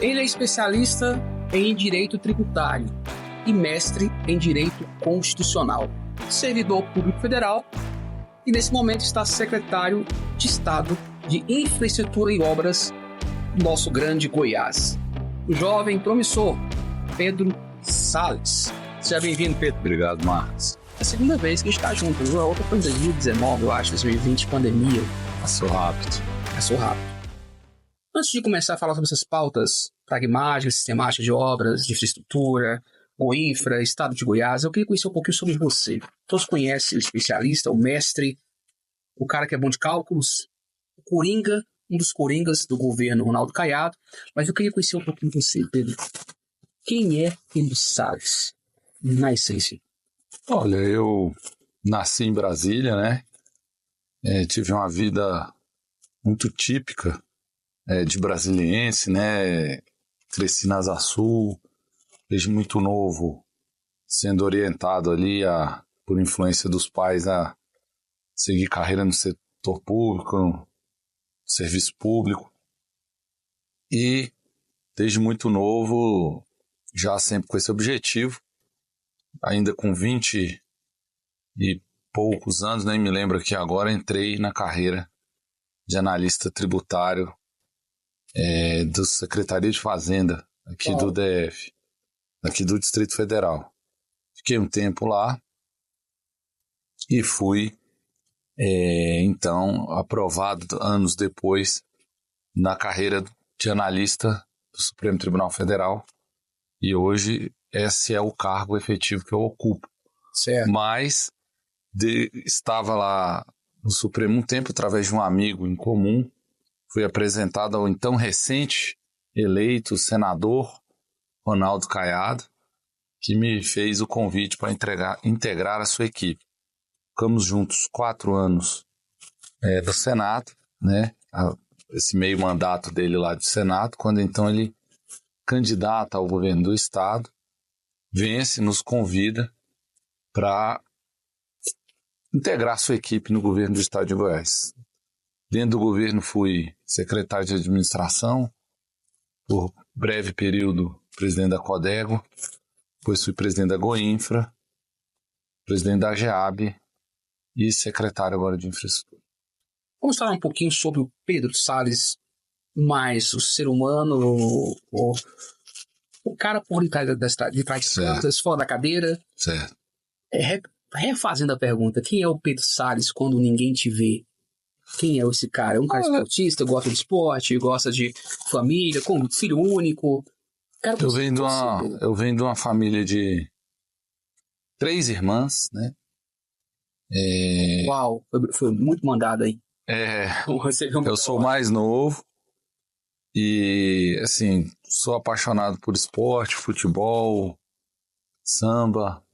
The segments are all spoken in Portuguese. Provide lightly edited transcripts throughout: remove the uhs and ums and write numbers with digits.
Ele é especialista em direito tributário e mestre em direito constitucional, servidor público federal e nesse momento está secretário de Estado de Infraestrutura e Obras do nosso grande Goiás. O jovem promissor Pedro Salles. Seja bem-vindo, Pedro. Obrigado, Marcos. É a segunda vez que a gente está junto. A outra foi em 2019, eu acho, 2020, pandemia. Passou rápido. Antes de começar a falar sobre essas pautas pragmáticas, sistemáticas de obras, de infraestrutura, Goinfra, Estado de Goiás, eu queria conhecer um pouquinho sobre você. Todos conhecem o especialista, o mestre, o cara que é bom de cálculos, o coringa, um dos coringas do governo Ronaldo Caiado, mas eu queria conhecer um pouquinho você, Pedro. Quem é Pedro Salles, na essência? Olha, eu nasci em Brasília, né? Tive uma vida muito típica de brasiliense, né? Cresci na Asa Sul, desde muito novo, sendo orientado ali por influência dos pais a seguir carreira no setor público, no serviço público. E desde muito novo, já sempre com esse objetivo, ainda com 20 e poucos anos, nem me lembro aqui agora, entrei na carreira de analista tributário do Secretaria de Fazenda aqui do DF, aqui do Distrito Federal. Fiquei um tempo lá e fui, então, aprovado anos depois na carreira de analista do Supremo Tribunal Federal. E hoje esse é o cargo efetivo que eu ocupo. Certo. Mas estava lá no Supremo um tempo, através de um amigo em comum, fui apresentado ao então recente eleito senador Ronaldo Caiado, que me fez o convite para integrar a sua equipe. Ficamos juntos 4 anos do Senado, né? Esse meio mandato dele lá de Senado, quando então ele candidata ao governo do Estado, vence, nos convida para integrar sua equipe no governo do Estado de Goiás. Dentro do governo fui secretário de administração, por breve período presidente da Codego, depois fui presidente da Goinfra, presidente da GEAB e secretário agora de infraestrutura. Vamos falar um pouquinho sobre o Pedro Salles, mais o ser humano, o cara por detrás de plantas, fora da cadeira. Certo. Refazendo a pergunta, quem é o Pedro Salles quando ninguém te vê? Quem é esse cara? É um cara esportista, gosta de esporte, gosta de família, com filho único? Eu venho de uma família de 3 irmãs, né? Uau, foi muito mandado aí. Eu sou o mais novo e, assim, sou apaixonado por esporte, futebol, samba,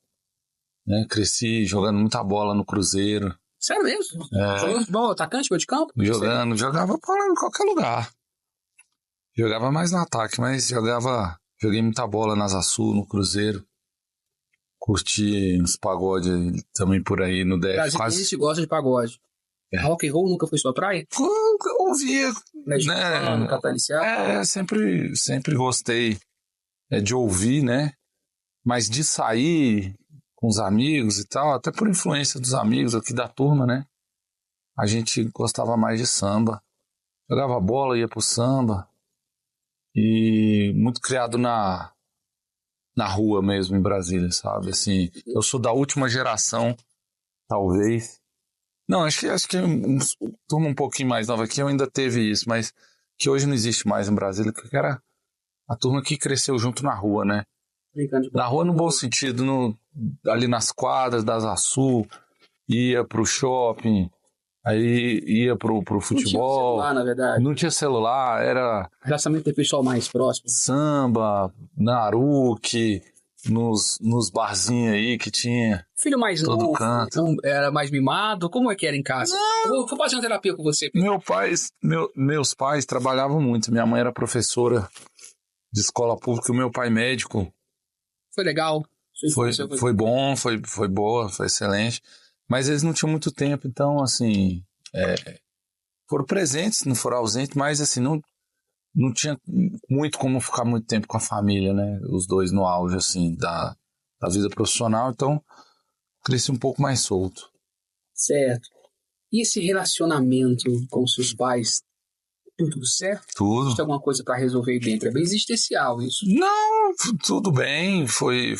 né? Cresci jogando muita bola no Cruzeiro. Sério mesmo? Jogando futebol, atacante, meio de campo? Jogava bola em qualquer lugar. Jogava mais no ataque, mas joguei muita bola na Asa Sul, no Cruzeiro. Curti uns pagodes também por aí no DF. Brasiliense gosta de pagode. Rock and roll nunca foi sua praia? Ouvia, né? Capital Inicial? Sempre gostei de ouvir, né? Mas de sair com os amigos e tal, até por influência dos amigos aqui da turma, né? A gente gostava mais de samba. Jogava bola, ia pro samba. E muito criado na rua mesmo, em Brasília, sabe? Assim, eu sou da última geração, talvez. Não, acho que turma um pouquinho mais nova aqui eu ainda teve isso, mas que hoje não existe mais em Brasília, porque era a turma que cresceu junto na rua, né? Na rua no bom sentido, ali nas quadras da Asa Sul, ia pro shopping, aí ia pro futebol. Não tinha celular, na verdade. Não tinha celular, era... Relacionamento de pessoal mais próximo. Samba, Naruque, nos barzinhos aí que tinha. Filho mais todo novo, canto. Era mais mimado? Como é que era em casa? Eu vou fazer uma terapia com você. Meus pais trabalhavam muito. Minha mãe era professora de escola pública, o meu pai médico. Foi legal? Foi bom, foi boa, foi excelente. Mas eles não tinham muito tempo, então, assim, foram presentes, não foram ausentes, mas, assim, não não tinha muito como ficar muito tempo com a família, né? Os dois no auge, assim, da vida profissional. Então, cresci um pouco mais solto. Certo. E esse relacionamento com seus pais, tudo certo? Tudo. Existe alguma coisa para resolver aí dentro? É bem existencial isso. Não, tudo bem. Foi...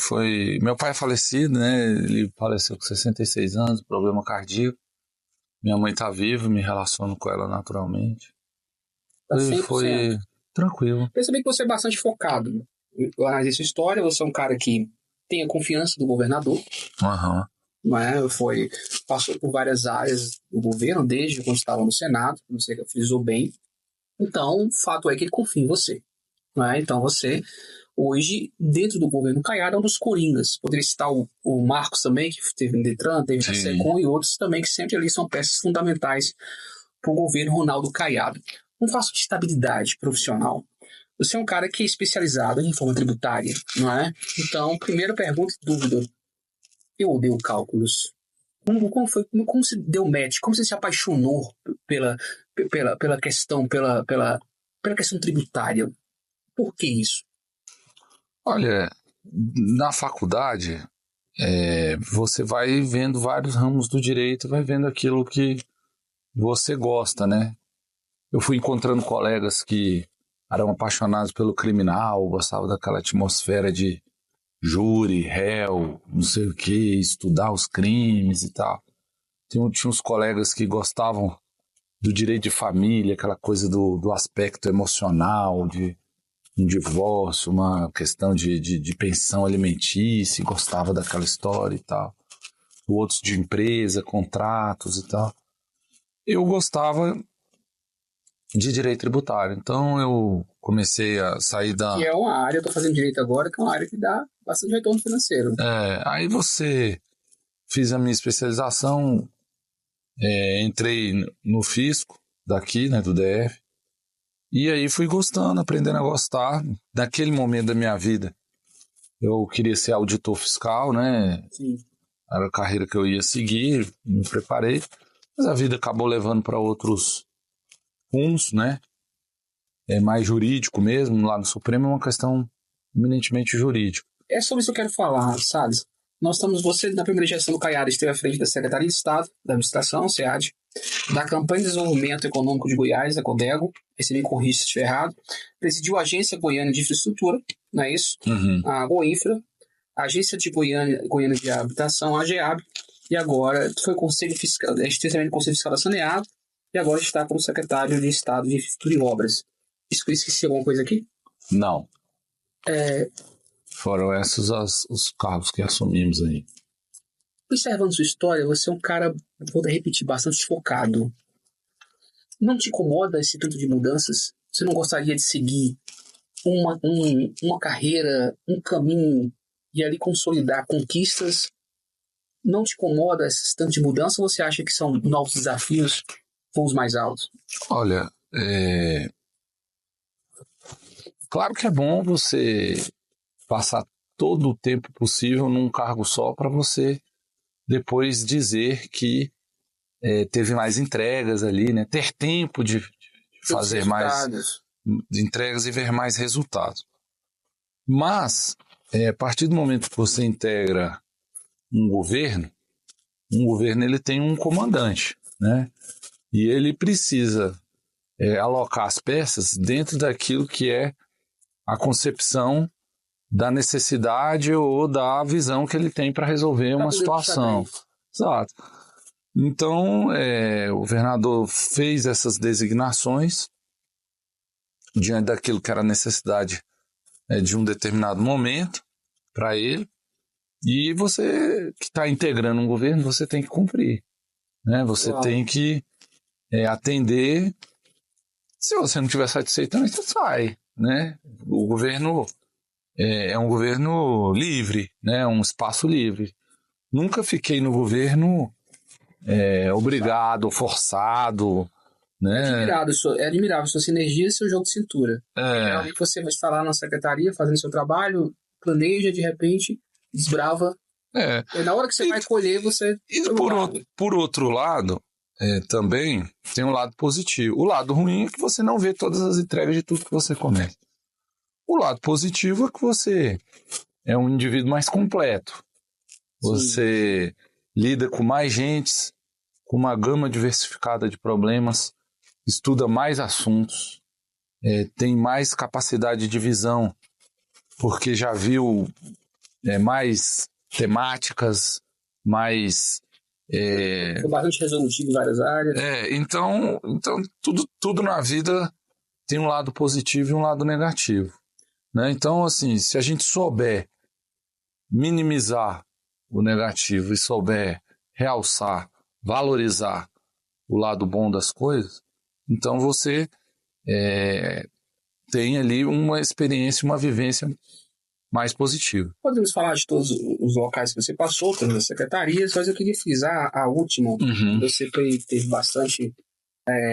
Meu pai é falecido, né? Ele faleceu com 66 anos, problema cardíaco. Minha mãe tá viva, me relaciono com ela naturalmente. Tá 100%. Foi tranquilo. Percebi que você é bastante focado. Eu analisei sua história, você é um cara que tem a confiança do governador. Aham. Não é? Passou por várias áreas do governo, desde quando estava no Senado, você frisou bem. Então, o fato é que ele confia em você. Não é? Então, você, hoje, dentro do governo Caiado, é um dos coringas. Poderia citar o Marcos também, que teve no Detran, teve na SECOM, e outros também, que sempre ali são peças fundamentais para o governo Ronaldo Caiado. Um faço de estabilidade profissional. Você é um cara que é especializado em reforma tributária, não é? Então, primeira pergunta e dúvida. Eu odeio cálculos. Como você deu match? Como você se apaixonou pela questão tributária? Por que isso? Olha, na faculdade, você vai vendo vários ramos do direito, vai vendo aquilo que você gosta, né? Eu fui encontrando colegas que eram apaixonados pelo criminal, gostavam daquela atmosfera de júri, réu, não sei o que, estudar os crimes e tal. Tinha uns colegas que gostavam do direito de família, aquela coisa do aspecto emocional, de um divórcio, uma questão de pensão alimentícia, gostava daquela história e tal. Outros de empresa, contratos e tal. Eu gostava de direito tributário, então eu comecei a sair da... Que é uma área, eu estou fazendo direito agora, que é uma área que dá bastante retorno financeiro. Aí fiz a minha especialização, entrei no fisco daqui, né, do DF, e aí fui gostando, aprendendo a gostar. Naquele momento da minha vida, eu queria ser auditor fiscal, né? Sim. Era a carreira que eu ia seguir, me preparei, mas a vida acabou levando para outros rumos, né? É mais jurídico mesmo, lá no Supremo é uma questão eminentemente jurídica. É sobre isso que eu quero falar, Salles. Você, na primeira gestão do Caiado, esteve à frente da Secretaria de Estado, da Administração, SEAD, da Campanha de Desenvolvimento Econômico de Goiás, a CODEGO, recebi corrigir se estiver errado, presidiu a Agência Goiana de Infraestrutura, não é isso? Uhum. A Goinfra, a Agência de Goiânia de Habitação, a AGEAB, e agora foi Conselho Fiscal, extensamente Conselho Fiscal da Saneado, e agora está como secretário de Estado de Infraestrutura e Obras. Esqueci alguma coisa aqui? Não. Foram esses os cargos que assumimos aí. Observando sua história, você é um cara, vou repetir, bastante focado. Não te incomoda esse tanto de mudanças? Você não gostaria de seguir uma carreira, um caminho e ali consolidar conquistas? Não te incomoda esse tanto de mudança ou você acha que são novos desafios, voos mais altos? Olha, claro que é bom você passar todo o tempo possível num cargo só para você depois dizer que teve mais entregas ali, né? Ter tempo de fazer mais entregas e ver mais resultados. Mas, a partir do momento que você integra um governo ele tem um comandante, né? E ele precisa alocar as peças dentro daquilo que é a concepção da necessidade ou da visão que ele tem para resolver uma situação. Exato. Então, o governador fez essas designações diante daquilo que era a necessidade de um determinado momento para ele, e você que está integrando um governo, você tem que cumprir, né? Você tem que atender. Se você não estiver satisfeito, também você sai, né? O governo é um governo livre, né? Um espaço livre. Nunca fiquei no governo obrigado, forçado, né? É admirável sua sinergia e seu jogo de cintura. Geralmente você vai estar lá na secretaria fazendo seu trabalho, planeja, de repente, desbrava. E na hora que você vai colher, você... E por outro lado, também tem um lado positivo. O lado ruim é que você não vê todas as entregas de tudo que você começa. O lado positivo é que você é um indivíduo mais completo. Você lida com mais gente, com uma gama diversificada de problemas, estuda mais assuntos, tem mais capacidade de visão, porque já viu mais temáticas, mais... Foi bastante resolutivo em várias áreas. Então tudo na vida tem um lado positivo e um lado negativo, né? Então, assim, se a gente souber minimizar o negativo e souber realçar, valorizar o lado bom das coisas, então você tem ali uma experiência, uma vivência mais positiva. Podemos falar de todos os locais que você passou, todas as secretarias, mas eu queria frisar a última. Você teve bastante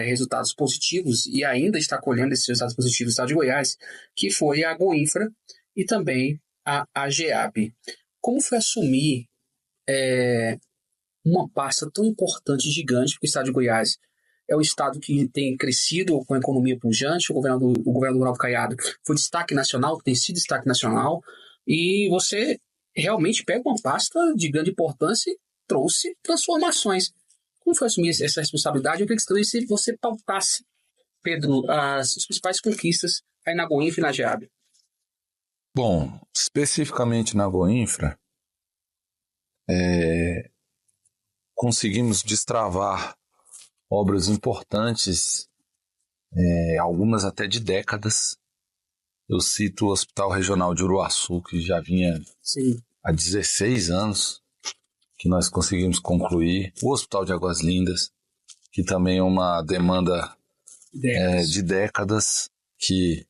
resultados positivos e ainda está colhendo esses resultados positivos no estado de Goiás, que foi a Goinfra e também a AGEAB. Como foi assumir uma pasta tão importante e gigante, porque o estado de Goiás é o estado que tem crescido com a economia pujante, o governo do Ronaldo Caiado foi destaque nacional, tem sido destaque nacional, e você realmente pega uma pasta de grande importância e trouxe transformações. Como foi assumir essa responsabilidade? Eu queria que você pautasse, Pedro, as principais conquistas aí na Goinfra e na AGEAB. Bom, especificamente na Goinfra, conseguimos destravar obras importantes, algumas até de décadas. Eu cito o Hospital Regional de Uruaçu, que já vinha há 16 anos, que nós conseguimos concluir. O Hospital de Águas Lindas, que também é uma demanda de décadas, que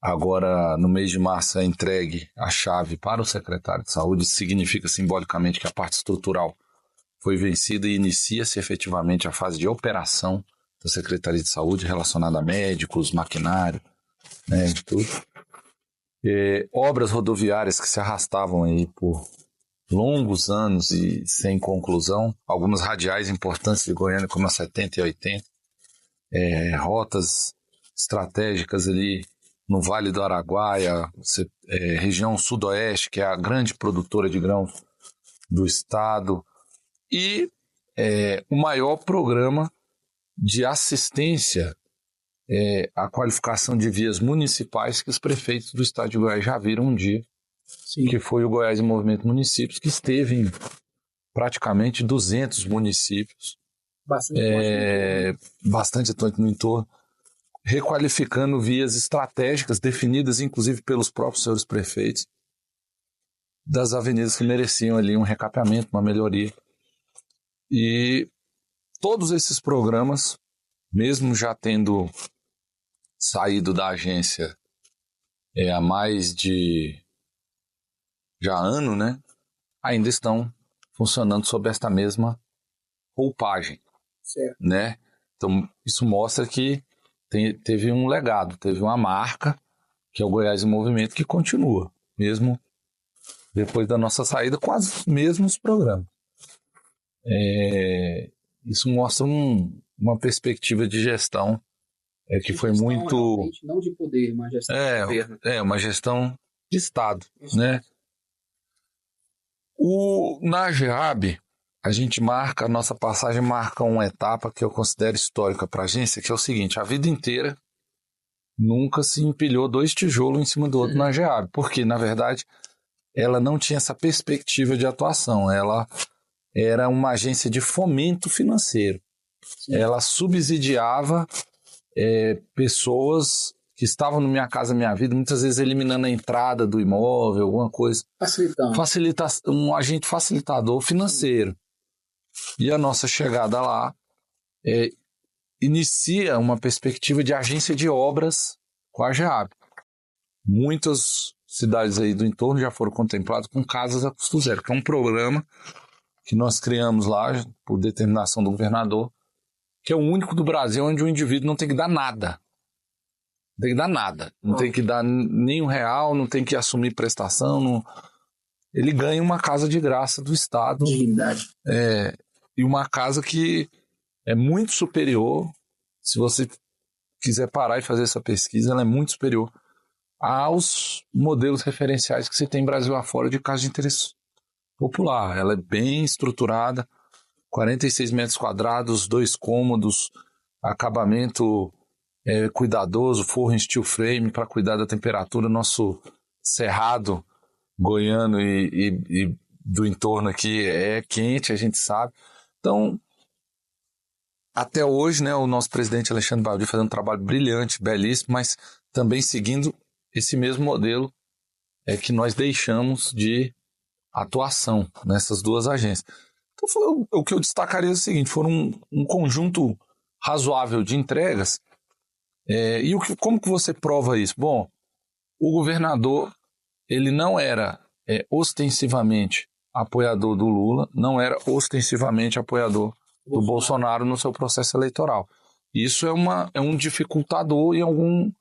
agora, no mês de março, é entregue a chave para o secretário de Saúde. Isso significa simbolicamente que a parte estrutural foi vencida e inicia-se efetivamente a fase de operação da Secretaria de Saúde relacionada a médicos, maquinário, tudo. Obras rodoviárias que se arrastavam aí por longos anos e sem conclusão, algumas radiais importantes de Goiânia, como a 70 e 80, rotas estratégicas ali no Vale do Araguaia, região sudoeste, que é a grande produtora de grãos do estado, e o maior programa de assistência à qualificação de vias municipais que os prefeitos do estado de Goiás já viram um dia, que foi o Goiás em Movimento Municípios, que esteve em praticamente 200 municípios, bastante atuante no entorno, requalificando vias estratégicas definidas inclusive pelos próprios senhores prefeitos, das avenidas que mereciam ali um recapeamento, uma melhoria. E todos esses programas, mesmo já tendo saído da agência há mais de ano, né, ainda estão funcionando sob esta mesma roupagem, né? Então isso mostra que teve um legado, teve uma marca, que é o Goiás em Movimento, que continua, mesmo depois da nossa saída, com os mesmos programas. Isso mostra uma perspectiva de gestão que foi muito... Não de poder, mas gestão de governo. Uma gestão de Estado, né? Na AGEAB, a nossa passagem marca uma etapa que eu considero histórica para a agência, que é o seguinte: a vida inteira nunca se empilhou 2 tijolos em cima do outro na AGEAB, porque, na verdade, ela não tinha essa perspectiva de atuação, ela era uma agência de fomento financeiro. Ela subsidiava pessoas que estavam no Minha Casa Minha Vida, muitas vezes eliminando a entrada do imóvel, alguma coisa. Um agente facilitador financeiro. E a nossa chegada lá inicia uma perspectiva de agência de obras com a AGEAB. Muitas cidades aí do entorno já foram contempladas com casas a custo zero, que é um programa que nós criamos lá por determinação do governador, que é o único do Brasil onde o indivíduo não tem que dar nada. Não tem que dar nada. Não tem que dar nem R$1, não tem que assumir prestação. Ele ganha uma casa de graça do Estado. Dignidade. E uma casa que é muito superior, se você quiser parar e fazer essa pesquisa, ela é muito superior aos modelos referenciais que se tem Brasil afora de casa de interesse popular. Ela é bem estruturada, 46 metros quadrados, 2 cômodos, acabamento cuidadoso, forro em steel frame para cuidar da temperatura. Nosso cerrado goiano e do entorno aqui é quente, a gente sabe. Então, até hoje, né, o nosso presidente Alexandre Baldi fazendo um trabalho brilhante, belíssimo, mas também seguindo esse mesmo modelo que nós deixamos de atuação nessas duas agências. Então, o que eu destacaria é o seguinte, foram um conjunto razoável de entregas. Como que você prova isso? Bom, o governador ele não era ostensivamente apoiador do Lula, não era ostensivamente apoiador do Bolsonaro no seu processo eleitoral. Isso é um dificultador em algum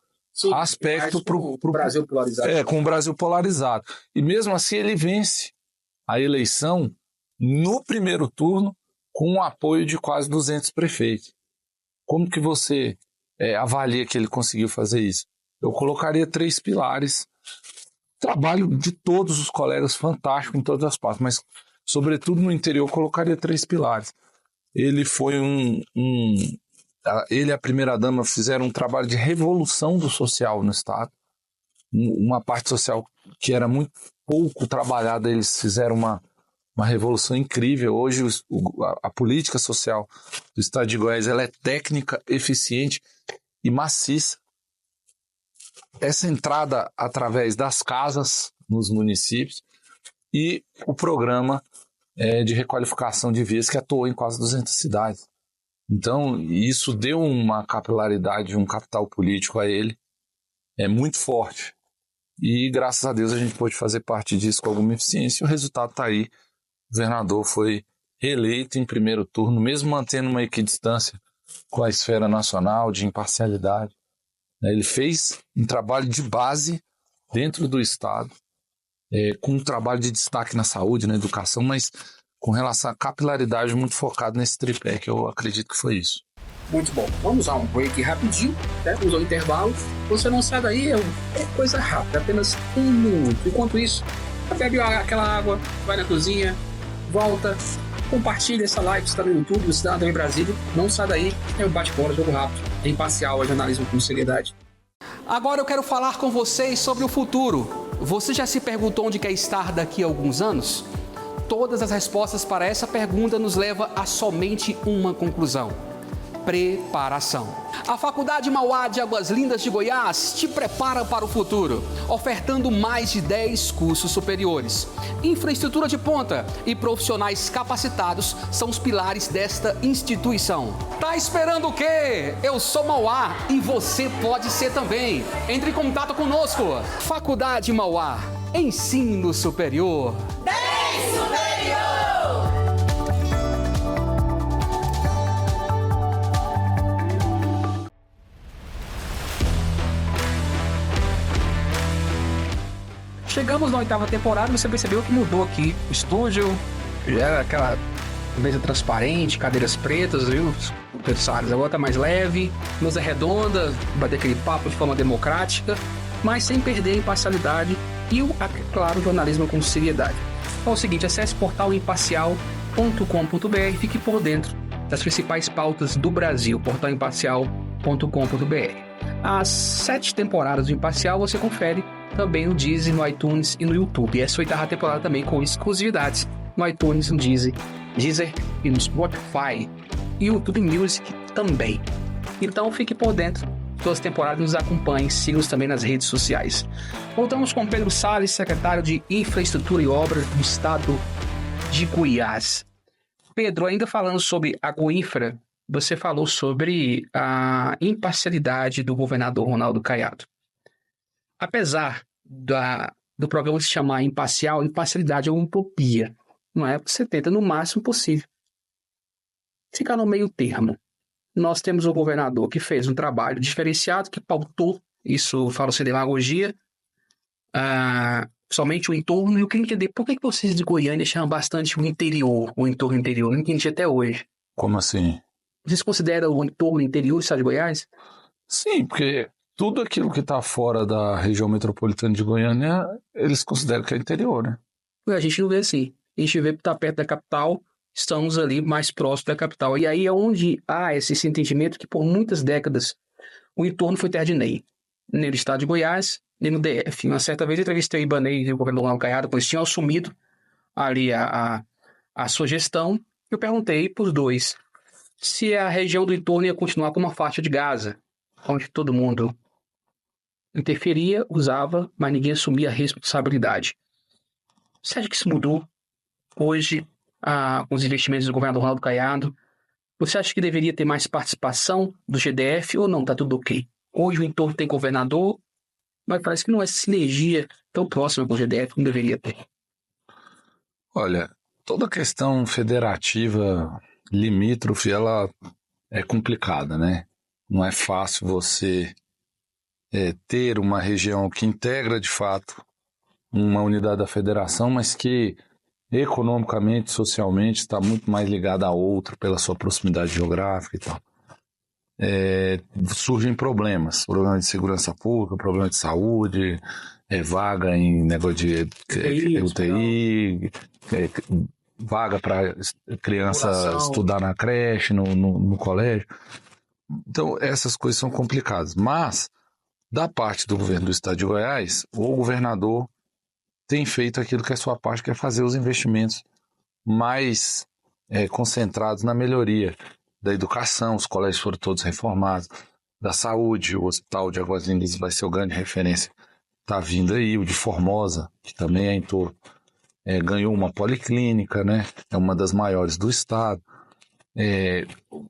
aspecto para o Brasil polarizado. Com o Brasil polarizado. E mesmo assim ele vence a eleição no primeiro turno com o apoio de quase 200 prefeitos. Como que você avalia que ele conseguiu fazer isso? Eu colocaria 3 pilares. Trabalho de todos os colegas fantástico em todas as partes, mas sobretudo no interior eu colocaria 3 pilares. Ele foi ele e a primeira-dama fizeram um trabalho de revolução do social no Estado. Uma parte social que era muito pouco trabalhada, eles fizeram uma revolução incrível. Hoje a política social do Estado de Goiás ela é técnica, eficiente e maciça. Essa entrada através das casas nos municípios e o programa de requalificação de vias que atuou em quase 200 cidades. Então, isso deu uma capilaridade, um capital político a ele muito forte. E, graças a Deus, a gente pôde fazer parte disso com alguma eficiência. E o resultado está aí. O governador foi reeleito em primeiro turno, mesmo mantendo uma equidistância com a esfera nacional, de imparcialidade. Ele fez um trabalho de base dentro do Estado, com um trabalho de destaque na saúde, na educação, mas com relação à capilaridade muito focado nesse tripé, que eu acredito que foi isso. Muito bom. Vamos usar um break rapidinho, né? Usar um intervalo. Você não sai daí, é coisa rápida, apenas 1 minuto. Enquanto isso, bebe aquela água, vai na cozinha, volta, compartilha essa live, está no YouTube, do Cidadão em Brasília. Não sai daí, é um bate-bola, jogo rápido, é imparcial, é jornalismo com seriedade. Agora eu quero falar com vocês sobre o futuro. Você já se perguntou onde quer estar daqui a alguns anos? Todas as respostas para essa pergunta nos levam a somente uma conclusão: preparação. A Faculdade Mauá de Águas Lindas de Goiás te prepara para o futuro, ofertando mais de 10 cursos superiores. Infraestrutura de ponta e profissionais capacitados são os pilares desta instituição. Tá esperando o quê? Eu sou Mauá e você pode ser também. Entre em contato conosco. Faculdade Mauá, ensino superior. 10 superior! Chegamos na 8ª temporada, você percebeu que mudou aqui o estúdio, já era aquela mesa transparente, cadeiras pretas, viu? Pensares, agora tá mais leve, mesa redonda, bater aquele papo de forma democrática, mas sem perder a imparcialidade e, claro, o jornalismo com seriedade. Então é o seguinte, acesse portalimparcial.com.br e fique por dentro das principais pautas do Brasil, portalimparcial.com.br. As 7 temporadas do Imparcial você confere também no Deezer, no iTunes e no YouTube. Essa 8ª temporada também com exclusividades no iTunes, no Deezer e no Spotify e YouTube Music também. Então fique por dentro de todas as temporadas, nos acompanhe, siga-nos também nas redes sociais. Voltamos com Pedro Salles, secretário de Infraestrutura e Obras do Estado de Goiás. Pedro, ainda falando sobre a Goinfra, você falou sobre a imparcialidade do governador Ronaldo Caiado. Apesar do programa se chamar imparcial, imparcialidade é uma utopia. Não é? Você tenta no máximo possível ficar no meio termo. Nós temos o governador que fez um trabalho diferenciado, que pautou, isso fala sem demagogia, somente o entorno. E eu queria entender por que vocês de Goiânia chamam bastante o interior, o entorno interior. Eu não entendi até hoje. Como assim? Vocês consideram o entorno interior do estado de Goiás? Sim, porque tudo aquilo que está fora da região metropolitana de Goiânia, eles consideram que é interior, né? A gente não vê assim. A gente vê que está perto da capital, estamos ali mais próximo da capital. E aí é onde há esse entendimento que por muitas décadas o entorno foi terra de ninguém. Nem no estado de Goiás, nem no DF. Uma certa vez eu entrevistei o Ibanez e o governador Ronaldo Caiado, quando eles tinham assumido ali a sua gestão. Eu perguntei para os dois se a região do entorno ia continuar como uma faixa de Gaza, onde todo mundo interferia, usava, mas ninguém assumia a responsabilidade. Você acha que isso mudou hoje com os investimentos do governador Ronaldo Caiado? Você acha que deveria ter mais participação do GDF ou não? Tá tudo ok? Hoje o entorno tem governador, mas parece que não é sinergia tão próxima com o GDF como deveria ter. Olha, toda questão federativa limítrofe, ela é complicada, né? Não é fácil você ter uma região que integra de fato uma unidade da federação, mas que economicamente, socialmente, está muito mais ligada a outra pela sua proximidade geográfica e tal. Surgem problemas de segurança pública, problema de saúde, vaga em negócio de UTI, vaga para criança estudar na creche, no colégio. Então, essas coisas são complicadas. Mas, da parte do governo do estado de Goiás, o governador tem feito aquilo que é sua parte, que é fazer os investimentos mais concentrados na melhoria da educação. Os colégios foram todos reformados, da saúde, o Hospital de Águas Lindas vai ser o grande referência. Está vindo aí, o de Formosa, que também é em torno, ganhou uma policlínica, né? É uma das maiores do estado.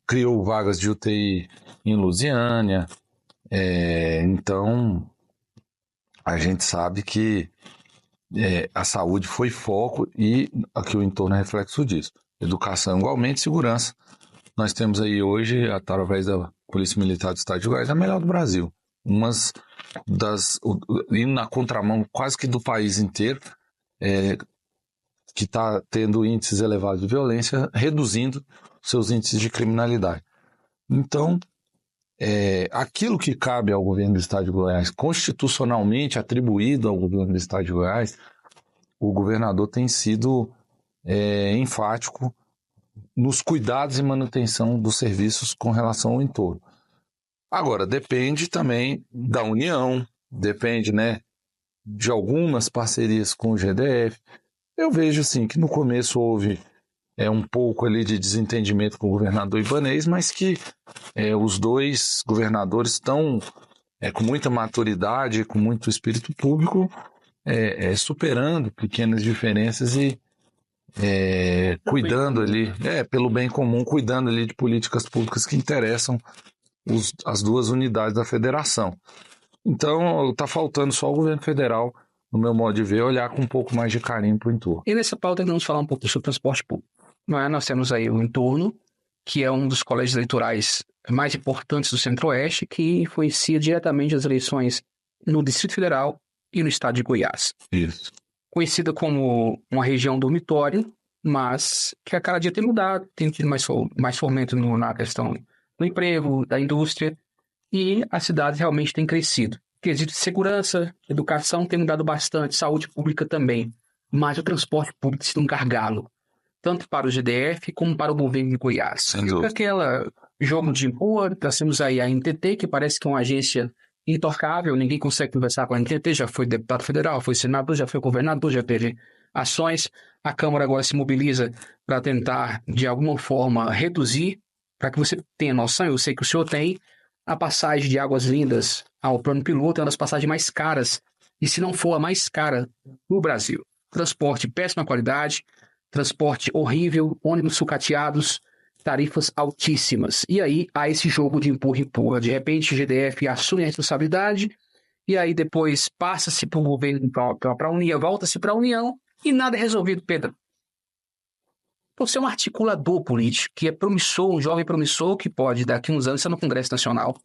Criou vagas de UTI em Lusiânia. Então, a gente sabe que a saúde foi foco e aqui o entorno é reflexo disso. Educação igualmente, segurança. Nós temos aí hoje, através da Polícia Militar do Estado de Goiás, a melhor do Brasil. Indo na contramão quase que do país inteiro, que está tendo índices elevados de violência, reduzindo seus índices de criminalidade. Então, aquilo que cabe ao governo do Estado de Goiás, constitucionalmente atribuído ao governo do Estado de Goiás, o governador tem sido enfático nos cuidados e manutenção dos serviços com relação ao entorno. Agora, depende também da União, depende, né, de algumas parcerias com o GDF. Eu vejo, assim, que no começo houve um pouco ali de desentendimento com o governador Ibanez, mas que os dois governadores estão com muita maturidade, com muito espírito público, superando pequenas diferenças e cuidando ali, pelo bem comum, cuidando ali de políticas públicas que interessam as duas unidades da federação. Então, está faltando só o governo federal, no meu modo de ver, olhar com um pouco mais de carinho para o entorno. E nessa pauta vamos falar um pouco sobre transporte público. Nós temos aí o entorno, que é um dos colégios eleitorais mais importantes do Centro-Oeste, que influencia diretamente as eleições no Distrito Federal e no estado de Goiás. Isso. Conhecida como uma região dormitório, mas que a cada dia tem mudado, tem tido mais fomento na questão do emprego, da indústria, e a cidade realmente tem crescido. Quesito de segurança, educação tem mudado bastante, saúde pública também, mas o transporte público tem sido um gargalo, tanto para o GDF como para o governo de Goiás. Fica aquele jogo de impor, nós temos aí a NTT, que parece que é uma agência intocável, ninguém consegue conversar com a NTT, já foi deputado federal, foi senador, já foi governador, já teve ações. A Câmara agora se mobiliza para tentar, de alguma forma, reduzir, para que você tenha noção, eu sei que o senhor tem, a passagem de Águas Lindas ao plano piloto é uma das passagens mais caras, e se não for a mais cara no Brasil. Transporte de péssima qualidade, transporte horrível, ônibus sucateados, tarifas altíssimas. E aí há esse jogo de empurra-empurra. De repente o GDF assume a responsabilidade e aí depois passa-se para o governo, para a União, volta-se para a União e nada é resolvido, Pedro. Você é um articulador político que é promissor, um jovem promissor que pode daqui a uns anos estar no Congresso Nacional.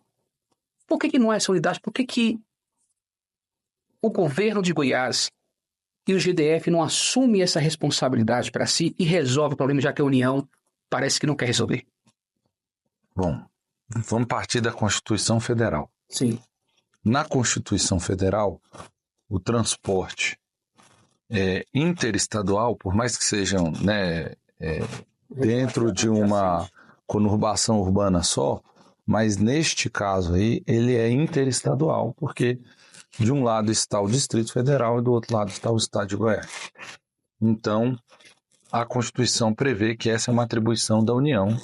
Por que não é essa unidade? Por que o governo de Goiás e o GDF não assumem essa responsabilidade para si e resolve o problema, já que a União parece que não quer resolver? Bom, vamos partir da Constituição Federal. Sim. Na Constituição Federal, o transporte interestadual, por mais que sejam, né, dentro de uma conurbação urbana só, mas neste caso aí, ele é interestadual, porque de um lado está o Distrito Federal e do outro lado está o Estado de Goiás. Então, a Constituição prevê que essa é uma atribuição da União,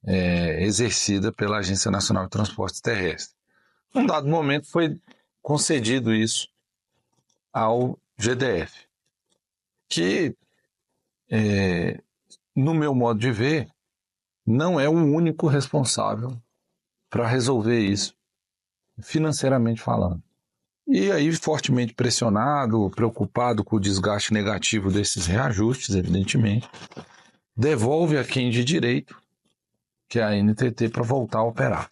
exercida pela Agência Nacional de Transportes Terrestres. Num dado momento foi concedido isso ao GDF, que, no meu modo de ver, não é o único responsável para resolver isso, financeiramente falando. E aí, fortemente pressionado, preocupado com o desgaste negativo desses reajustes, evidentemente, devolve a quem de direito, que é a ANTT, para voltar a operar.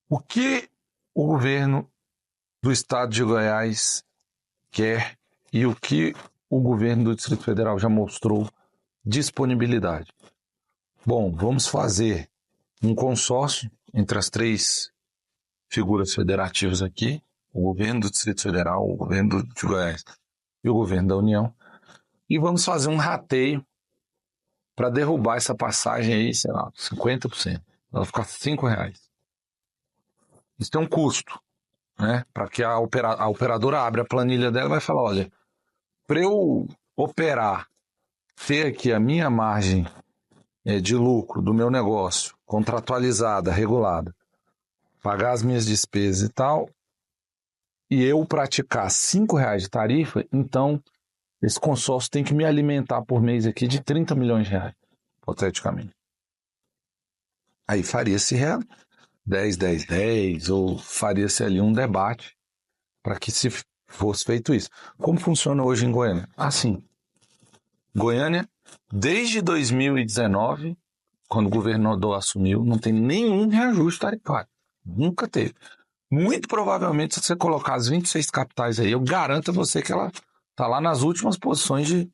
O que o governo do Estado de Goiás quer e o que o governo do Distrito Federal já mostrou disponibilidade? Bom, vamos fazer um consórcio entre as três figuras federativas aqui, o governo do Distrito Federal, o governo de Goiás e o governo da União, e vamos fazer um rateio para derrubar essa passagem aí, sei lá, 50%. Ela ficar R$5. Isso tem um custo, né? Para que a operadora abra a planilha dela e vai falar, olha, para eu operar, ter aqui a minha margem de lucro do meu negócio, contratualizada, regulada, pagar as minhas despesas e tal, e eu praticar R$5 de tarifa, então esse consórcio tem que me alimentar por mês aqui de R$30 milhões, hipoteticamente. Aí faria-se 10, 10, 10, ou faria-se ali um debate para que se fosse feito isso. Como funciona hoje em Goiânia? Assim, Goiânia, desde 2019, quando o governador assumiu, não tem nenhum reajuste tarifário. Nunca teve. Muito provavelmente, se você colocar as 26 capitais aí, eu garanto a você que ela está lá nas últimas posições de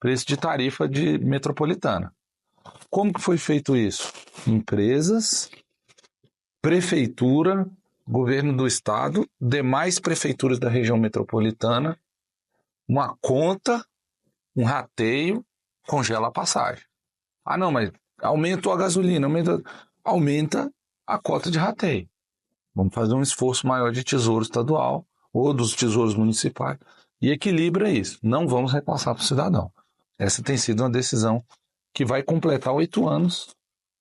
preço de tarifa de metropolitana. Como que foi feito isso? Empresas, prefeitura, governo do estado, demais prefeituras da região metropolitana, uma conta, um rateio, congela a passagem. Ah, não, mas aumenta a gasolina, aumenta a cota de rateio. Vamos fazer um esforço maior de tesouro estadual ou dos tesouros municipais e equilibra isso. Não vamos repassar para o cidadão. Essa tem sido uma decisão que vai completar 8 anos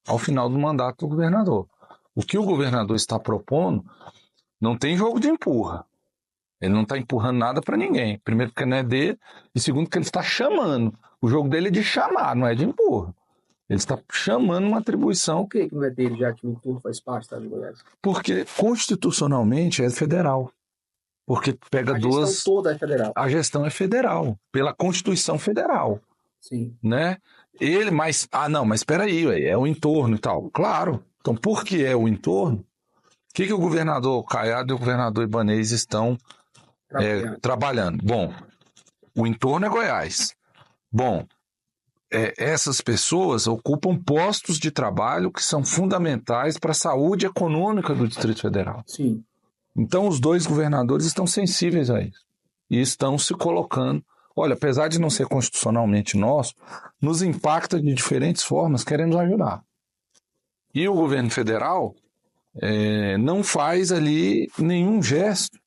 ao final do mandato do governador. O que o governador está propondo não tem jogo de empurra. Ele não está empurrando nada para ninguém. Primeiro, porque não é dele, e segundo, que ele está chamando. O jogo dele é de chamar, não é de empurra. Ele está chamando uma atribuição. Por que não é dele, já que o empurra faz parte do Estado de Goiás? Porque constitucionalmente é federal. Porque pega A duas. gestão toda é federal. A gestão é federal, pela Constituição Federal. Sim. Né? Mas espera aí, é o entorno e tal. Claro. Então, por que é o entorno? O que o governador Caiado e o governador Ibanez estão trabalhando? Bom, o entorno é Goiás. Bom, essas pessoas ocupam postos de trabalho que são fundamentais para a saúde econômica do Distrito Federal. Sim. Então, os dois governadores estão sensíveis a isso e estão se colocando. Olha, apesar de não ser constitucionalmente nosso, nos impacta de diferentes formas, querendo ajudar. E o governo federal não faz ali nenhum gesto.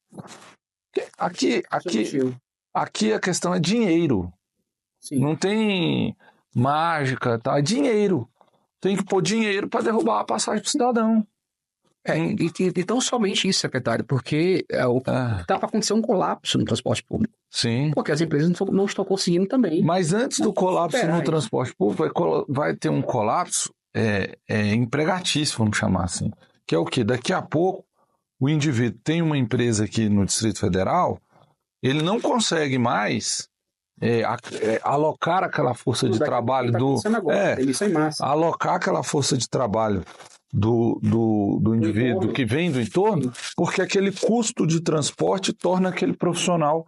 Aqui a questão é dinheiro. Sim. Não tem mágica, tá? É dinheiro. Tem que pôr dinheiro para derrubar a passagem do cidadão. E não somente isso, secretário, porque está para acontecer um colapso no transporte público. Sim. Porque as empresas não estão conseguindo também. Mas antes do colapso no transporte público, vai ter um colapso empregatício, vamos chamar assim. Que é o quê? Daqui a pouco, o indivíduo tem uma empresa aqui no Distrito Federal, ele não consegue mais alocar aquela força de trabalho alocar aquela força de trabalho do indivíduo que vem do entorno, porque aquele custo de transporte torna aquele profissional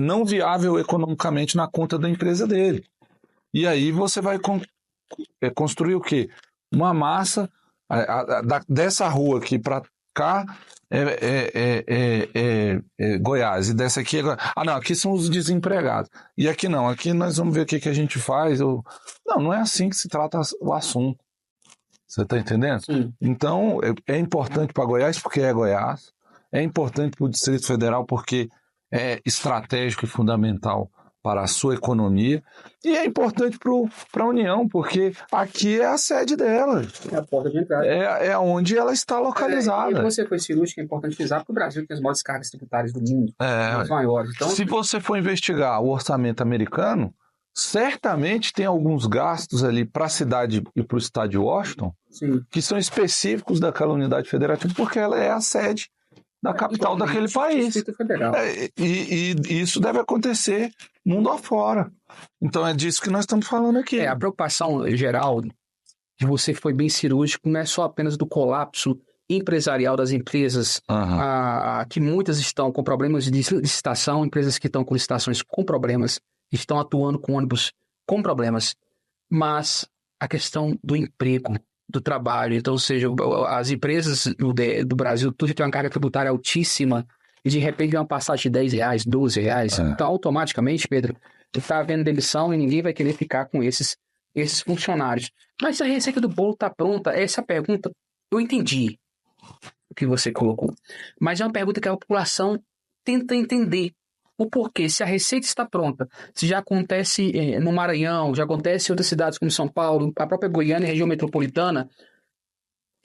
não viável economicamente na conta da empresa dele. E aí você vai construir o quê? uma massa dessa rua aqui para cá é Goiás, e dessa aqui é Goiás. Não, aqui são os desempregados. E aqui não, aqui nós vamos ver o que a gente faz. Não é assim que se trata o assunto. Você está entendendo? Sim. Então, é importante para Goiás porque é Goiás, é importante para o Distrito Federal porque é estratégico e fundamental para a sua economia, e é importante para a União, porque aqui é a sede dela. É a porta de entrada. É onde ela está localizada. E você foi cirúrgico, é importante frisar, porque o Brasil tem as maiores cargas tributárias do mundo, as maiores. Então, se você for investigar o orçamento americano, certamente tem alguns gastos ali para a cidade e para o estado de Washington, sim, que são específicos daquela unidade federativa, porque ela é a sede da capital daquele país. E isso deve acontecer mundo afora. Então é disso que nós estamos falando aqui. A preocupação geral de você foi bem cirúrgico, não é só apenas do colapso empresarial das empresas, que muitas estão com problemas de licitação, empresas que estão com licitações com problemas, estão atuando com ônibus com problemas, mas a questão do emprego, do trabalho. Então, ou seja, as empresas do Brasil, tudo tem uma carga tributária altíssima e de repente vem uma passagem de R$10, R$12. Então, automaticamente, Pedro, está havendo demissão e ninguém vai querer ficar com esses funcionários. Mas se a receita do bolo está pronta, essa pergunta, eu entendi o que você colocou. Mas é uma pergunta que a população tenta entender. O porquê, se a receita está pronta, se já acontece no Maranhão, já acontece em outras cidades como São Paulo, a própria Goiânia, região metropolitana,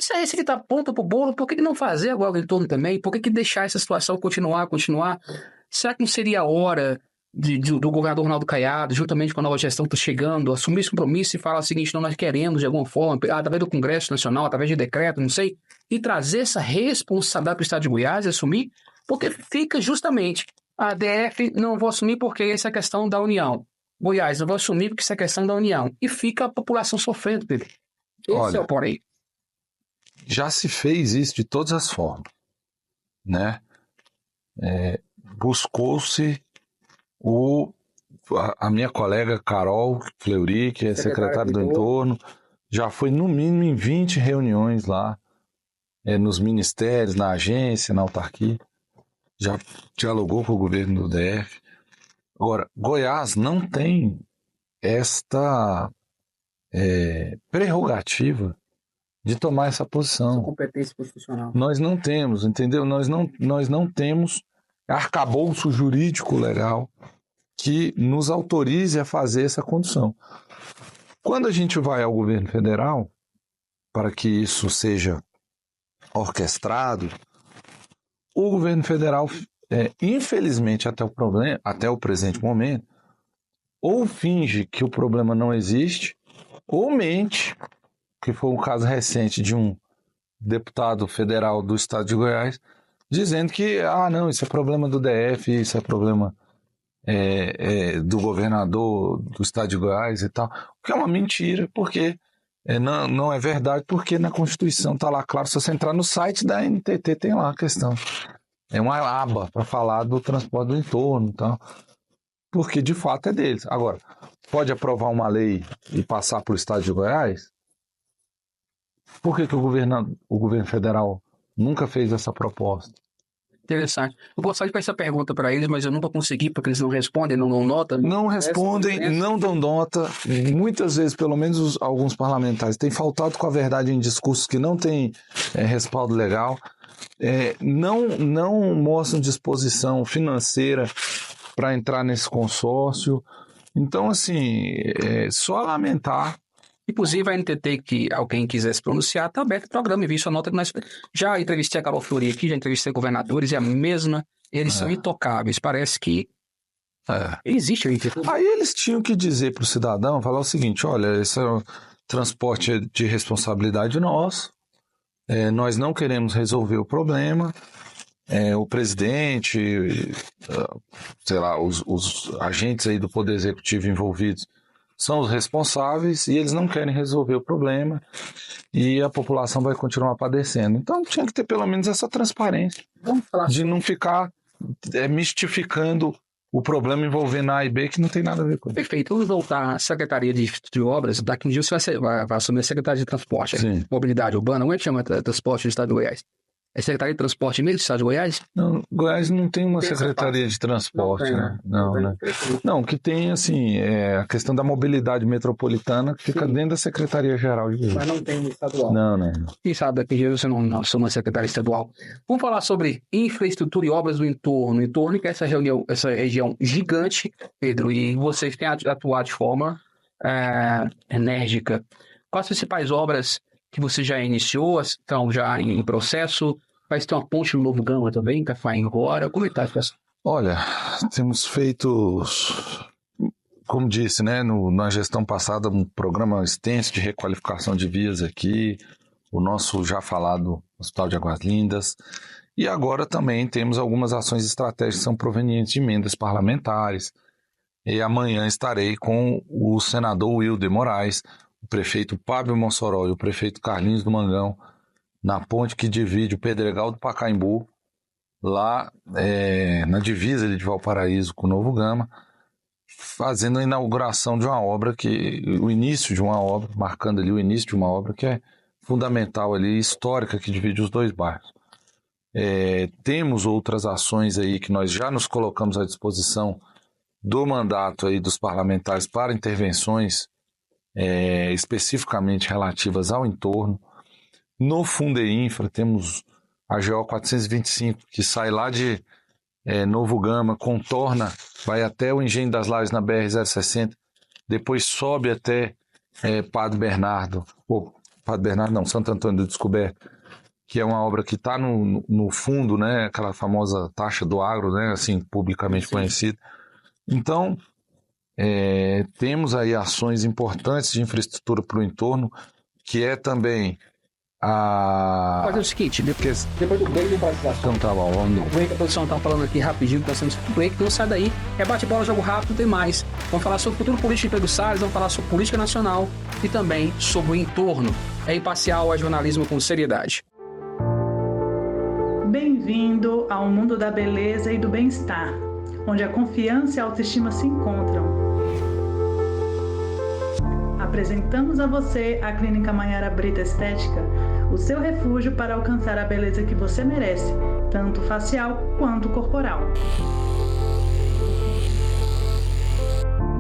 se a receita está pronta para o bolo, por que não fazer agora em torno também? Por que deixar essa situação continuar? Será que não seria a hora do governador Ronaldo Caiado, juntamente com a nova gestão que está chegando, assumir esse compromisso e falar o seguinte, não, nós queremos de alguma forma, através do Congresso Nacional, através de decreto, não sei, e trazer essa responsabilidade para o Estado de Goiás e assumir, porque fica justamente... A DF não vou assumir porque essa é a questão da União. Goiás, não vou assumir porque essa é a questão da União. E fica a população sofrendo, Pedro. Esse é o porém. Já se fez isso de todas as formas, né? Buscou-se a minha colega Carol Fleury, que é secretária do Entorno, já foi no mínimo em 20 reuniões lá, nos ministérios, na agência, na autarquia. Já dialogou com o governo do DF. Agora, Goiás não tem esta prerrogativa de tomar essa posição. Essa competência constitucional. Nós não temos, entendeu? Nós não temos arcabouço jurídico legal que nos autorize a fazer essa condução. Quando a gente vai ao governo federal, para que isso seja orquestrado, o governo federal, infelizmente, até o presente momento, ou finge que o problema não existe, ou mente, que foi um caso recente de um deputado federal do estado de Goiás, dizendo que, não, isso é problema do DF, isso é problema do governador do estado de Goiás e tal, o que é uma mentira, porque não é verdade, porque na Constituição está lá claro, se você entrar no site da NTT tem lá a questão. É uma aba para falar do transporte do entorno e tal, porque de fato é deles. Agora, pode aprovar uma lei e passar para o estado de Goiás? Por que o governo federal nunca fez essa proposta? Interessante. Eu gostaria de fazer essa pergunta para eles, mas eu nunca consegui, porque eles não respondem, não dão nota. Não respondem, não dão nota. Muitas vezes, pelo menos alguns parlamentares, têm faltado com a verdade em discursos que não têm respaldo legal, não mostram disposição financeira para entrar nesse consórcio. Então, assim, só lamentar. Inclusive, a NTT, que alguém quiser se pronunciar, está aberto o programa, envie sua nota. Já entrevistei a Carol Fleury aqui, já entrevistei governadores, é a mesma, eles são intocáveis. Parece que existe a NTT. Aí eles tinham que dizer para o cidadão, falar o seguinte, olha, esse transporte é de responsabilidade nossa, nós não queremos resolver o problema, o presidente, sei lá, os agentes aí do Poder Executivo envolvidos são os responsáveis e eles não querem resolver o problema e a população vai continuar padecendo. Então tinha que ter pelo menos essa transparência de não ficar mistificando o problema envolvendo A e B que não tem nada a ver com isso. Perfeito. Vamos voltar à Secretaria de Infraestrutura e Obras. Daqui um dia você vai assumir a Secretaria de Transporte. Sim. Mobilidade Urbana. Como é que chama Transporte do Estado de Goiás? É Secretaria de Transporte mesmo do Estado de Goiás? Não, Goiás não tem uma Tem secretaria de transporte, tem, né? Não, tem. né? Não, o que tem, assim, é a questão da mobilidade metropolitana que fica dentro da Secretaria-Geral de Goiás. Mas não tem no estadual. Não. Quem sabe daqui a dia você não assuma a Secretaria Estadual. Vamos falar sobre infraestrutura e obras do entorno. O entorno, que é essa região gigante, Pedro, e vocês têm atuado de forma enérgica. Quais as principais obras que você já iniciou, estão já em processo? Vai ter uma ponte no Novo Gama também, que vai embora. Como é que está a situação? Olha, temos feito, como disse, né, na gestão passada, um programa extenso de requalificação de vias aqui, o nosso já falado Hospital de Águas Lindas, e agora também temos algumas ações estratégicas que são provenientes de emendas parlamentares. E amanhã estarei com o senador Wilder Moraes, o prefeito Pablo Mossoró e o prefeito Carlinhos do Mangão, na ponte que divide o Pedregal do Pacaembu, lá na divisa de Valparaíso com o Novo Gama, fazendo a inauguração de uma obra, marcando ali o início de uma obra que é fundamental ali, histórica, que divide os dois bairros. Temos outras ações aí que nós já nos colocamos à disposição do mandato aí dos parlamentares para intervenções especificamente relativas ao entorno. No Fundeinfra temos a GO 425, que sai lá de Novo Gama, contorna, vai até o Engenho das Lajes na BR-060, depois sobe até Santo Antônio do Descoberto, que é uma obra que está no fundo, né, aquela famosa taxa do agro, né, assim, publicamente conhecida. Então, temos aí ações importantes de infraestrutura para o entorno, que é também Fazer o seguinte, depois do break do participação. Então tá bom, vamos O break, a produção tá falando aqui rapidinho, tá sendo break, não sai daí. É bate-bola, jogo rápido, tem mais. Vamos falar sobre o futuro político de Pedro Salles, vamos falar sobre política nacional e também sobre o entorno. É imparcial, é jornalismo com seriedade. Bem-vindo ao mundo da beleza e do bem-estar, onde a confiança e a autoestima se encontram. Apresentamos a você a Clínica Maiara Brita Estética, o seu refúgio para alcançar a beleza que você merece, tanto facial quanto corporal.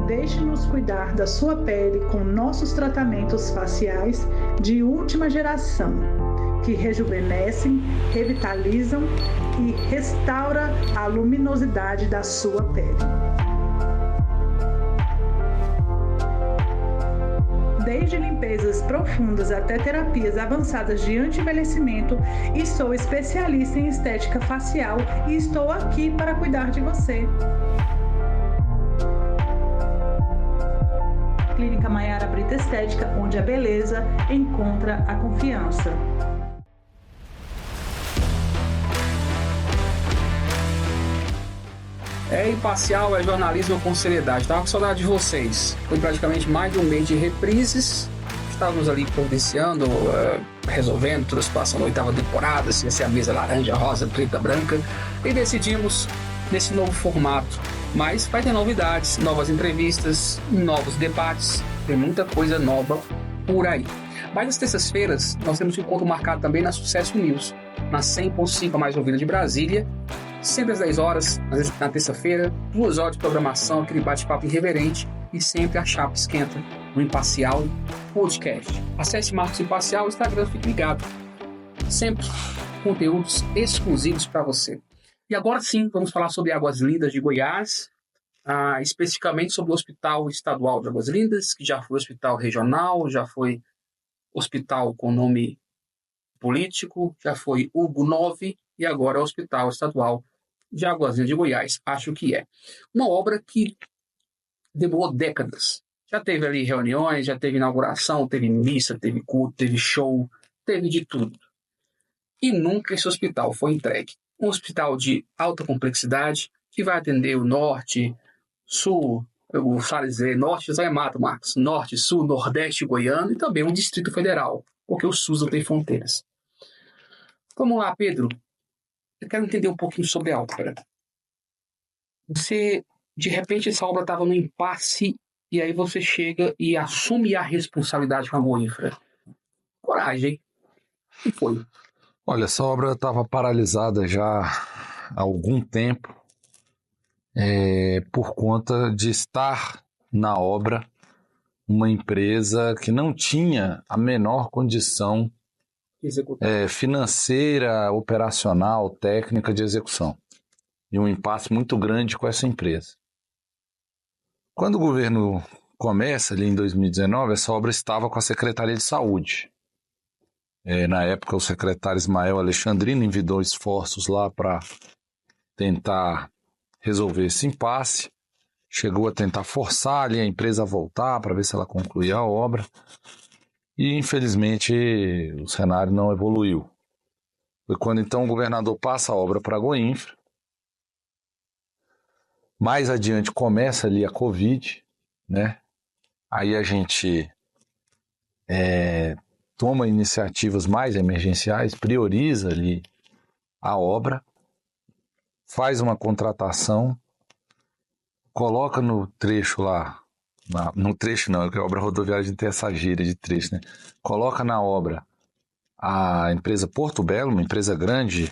Deixe-nos cuidar da sua pele com nossos tratamentos faciais de última geração, que rejuvenescem, revitalizam e restauram a luminosidade da sua pele. Desde limpezas profundas até terapias avançadas de anti-envelhecimento, e sou especialista em estética facial e estou aqui para cuidar de você. Clínica Maiara Brita Estética, onde a beleza encontra a confiança. É imparcial, é jornalismo com seriedade. Tava com saudade de vocês. Foi praticamente mais de um mês de reprises. Estávamos ali providenciando, resolvendo toda a situação da 8ª temporada, se ia ser a mesa laranja, rosa, preta, branca. E decidimos nesse novo formato. Mas vai ter novidades, novas entrevistas, novos debates. Tem muita coisa nova por aí. Mas nas terças-feiras, nós temos um encontro marcado também na Sucesso News, na 100.5 a mais ouvida de Brasília. Sempre às 10 horas, às vezes na terça-feira, 2 horas de programação, aquele bate-papo irreverente e sempre a chapa esquenta no Imparcial Podcast. Acesse Marcos Imparcial, o Instagram, fique ligado. Sempre conteúdos exclusivos para você. E agora sim, vamos falar sobre Águas Lindas de Goiás, especificamente sobre o Hospital Estadual de Águas Lindas, que já foi hospital regional, já foi hospital com nome político, já foi Hugo 9 e agora é o Hospital Estadual de Águas Lindas de Goiás. Acho que é uma obra que demorou décadas. Já teve ali reuniões, já teve inauguração, teve missa, teve culto, teve show, teve de tudo. E nunca esse hospital foi entregue. Um hospital de alta complexidade que vai atender o norte, sul, o Salles norte, Zé Mato, Marcos, norte, sul, nordeste goiano e também o Distrito Federal, porque o SUS não tem fronteiras. Vamos lá, Pedro. Eu quero entender um pouquinho sobre a ópera. Você De repente essa obra estava no impasse e aí você chega e assume a responsabilidade com a Goinfra. Coragem, hein? E foi. Olha, essa obra estava paralisada já há algum tempo por conta de estar na obra uma empresa que não tinha a menor condição financeira, operacional, técnica de execução. E um impasse muito grande com essa empresa. Quando o governo começa, ali em 2019, essa obra estava com a Secretaria de Saúde. Na época, o secretário Ismael Alexandrino envidou esforços lá para tentar resolver esse impasse. Chegou a tentar forçar ali a empresa a voltar para ver se ela concluía a obra. E, infelizmente, o cenário não evoluiu. Foi quando, então, o governador passa a obra para a Goinfra. Mais adiante começa ali a Covid, né? Aí a gente toma iniciativas mais emergenciais, prioriza ali a obra, faz uma contratação, coloca no trecho lá, no trecho não, é que a obra rodoviária a gente tem essa gíria de trecho, né? Coloca na obra a empresa Porto Belo, uma empresa grande,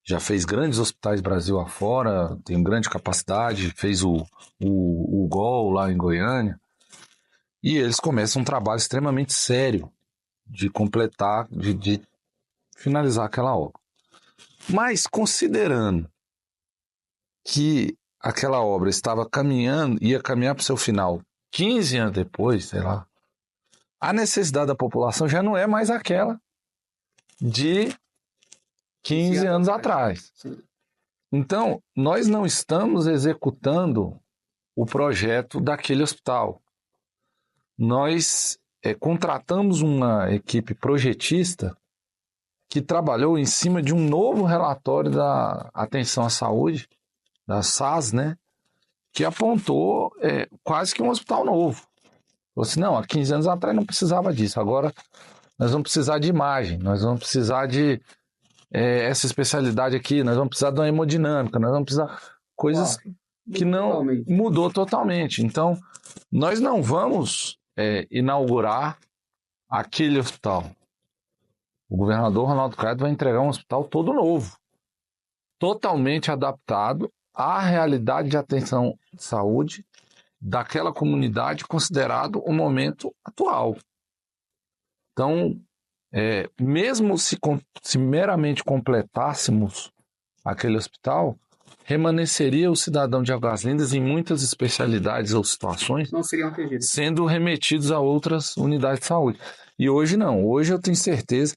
já fez grandes hospitais Brasil afora, tem grande capacidade, fez o GOL lá em Goiânia, e eles começam um trabalho extremamente sério de completar, de finalizar aquela obra. Mas considerando que aquela obra estava ia caminhar para o seu final 15 anos depois, sei lá, a necessidade da população já não é mais aquela de 15 anos atrás. Então, nós não estamos executando o projeto daquele hospital. Nós contratamos uma equipe projetista que trabalhou em cima de um novo relatório da Atenção à Saúde, da SAS, né, que apontou quase que um hospital novo. Falou assim, não, há 15 anos atrás não precisava disso, agora nós vamos precisar de imagem, nós vamos precisar de essa especialidade aqui, nós vamos precisar de uma hemodinâmica, nós vamos precisar coisas que não mudou totalmente. Então, nós não vamos inaugurar aquele hospital. O governador Ronaldo Caiado vai entregar um hospital todo novo, totalmente adaptado à realidade de atenção de saúde daquela comunidade, considerado o momento atual. Então, mesmo se meramente completássemos aquele hospital, remanesceria o cidadão de Águas Lindas em muitas especialidades ou situações, não seriam atendidos, sendo remetidos a outras unidades de saúde. E hoje não. Hoje eu tenho certeza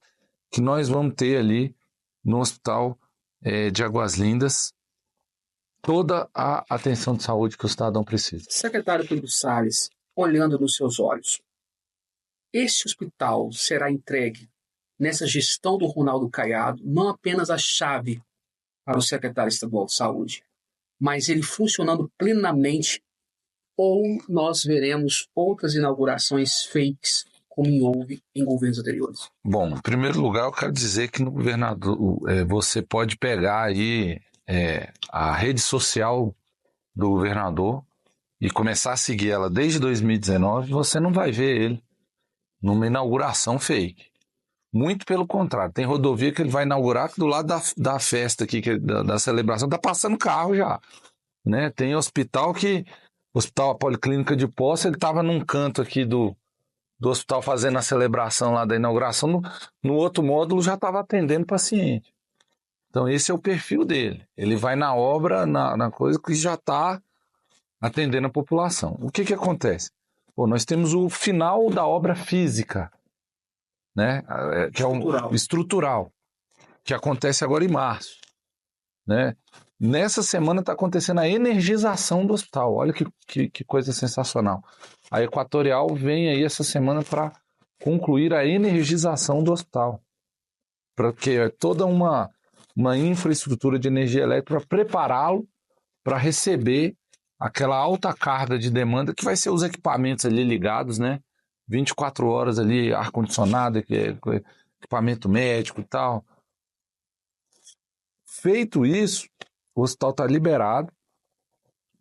que nós vamos ter ali no hospital de Águas Lindas toda a atenção de saúde que o cidadão precisa. Secretário Pedro Salles, olhando nos seus olhos, esse hospital será entregue nessa gestão do Ronaldo Caiado, não apenas a chave para o secretário estadual de saúde, mas ele funcionando plenamente, ou nós veremos outras inaugurações fakes como houve em governos anteriores? Bom, em primeiro lugar, eu quero dizer que no governador você pode pegar aí a rede social do governador e começar a seguir ela desde 2019, você não vai ver ele numa inauguração fake. Muito pelo contrário, tem rodovia que ele vai inaugurar que do lado da festa aqui, da celebração, tá passando carro já, né? Tem hospital a Policlínica de Poço, ele estava num canto aqui do hospital fazendo a celebração lá da inauguração, no outro módulo já estava atendendo paciente. Então esse é o perfil dele, ele vai na obra, na coisa que já está atendendo a população. O que acontece? Nós temos o final da obra física, né? Que é o estrutural, que acontece agora em março, né? Nessa semana está acontecendo a energização do hospital. Olha que coisa sensacional. A Equatorial vem aí essa semana para concluir a energização do hospital, porque é toda uma infraestrutura de energia elétrica para prepará-lo para receber aquela alta carga de demanda que vai ser os equipamentos ali ligados, né? 24 horas ali, ar-condicionado, equipamento médico e tal. Feito isso, o hospital está liberado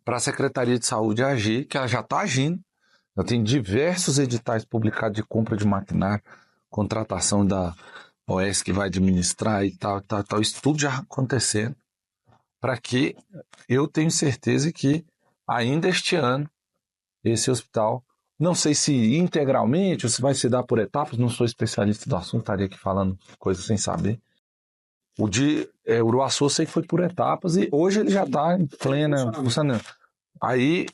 para a Secretaria de Saúde agir, que ela já está agindo. Já tem diversos editais publicados de compra de maquinário, contratação da OS que vai administrar e tal, isso tudo já acontecendo, para que eu tenho certeza que ainda este ano esse hospital, não sei se integralmente ou se vai se dar por etapas, não sou especialista do assunto, estaria aqui falando coisas sem saber. O de Uruaçu eu sei que foi por etapas e hoje ele já está em plena funcionando. Aí